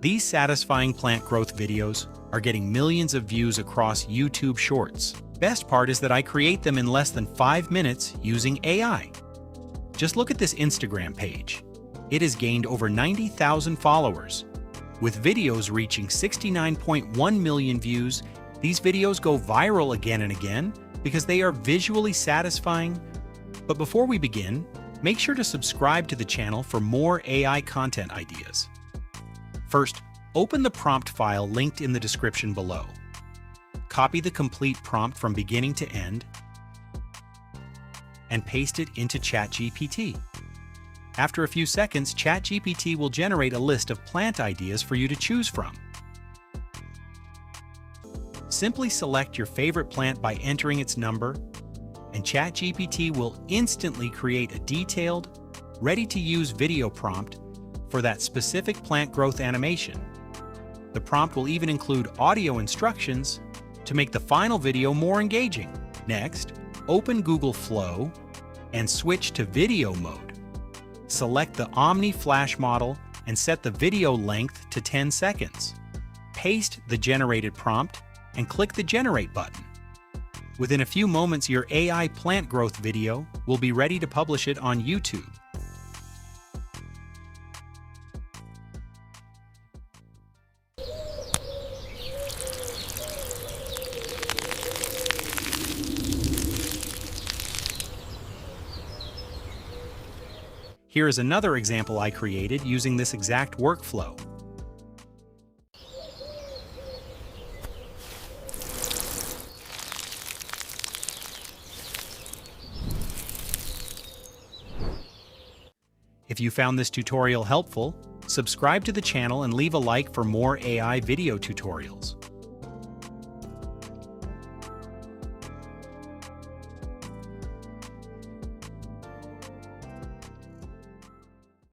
These satisfying plant growth videos are getting millions of views across YouTube Shorts. Best part is that I create them in less than 5 minutes using AI. Just look at this Instagram page. It has gained over 90,000 followers. With videos reaching 69.1 million views, these videos go viral again and again because they are visually satisfying. But before we begin, make sure to subscribe to the channel for more AI content ideas. First, open the prompt file linked in the description below. Copy the complete prompt from beginning to end and paste it into ChatGPT. After a few seconds, ChatGPT will generate a list of plant ideas for you to choose from. Simply select your favorite plant by entering its number, and ChatGPT will instantly create a detailed, ready-to-use video prompt for that specific plant growth animation. The prompt will even include audio instructions to make the final video more engaging. Next, open Google Flow and switch to video mode. Select the Omni Flash model and set the video length to 10 seconds. Paste the generated prompt and click the Generate button. Within a few moments, your AI plant growth video will be ready to publish it on YouTube. Here is another example I created using this exact workflow. If you found this tutorial helpful, subscribe to the channel and leave a like for more AI video tutorials.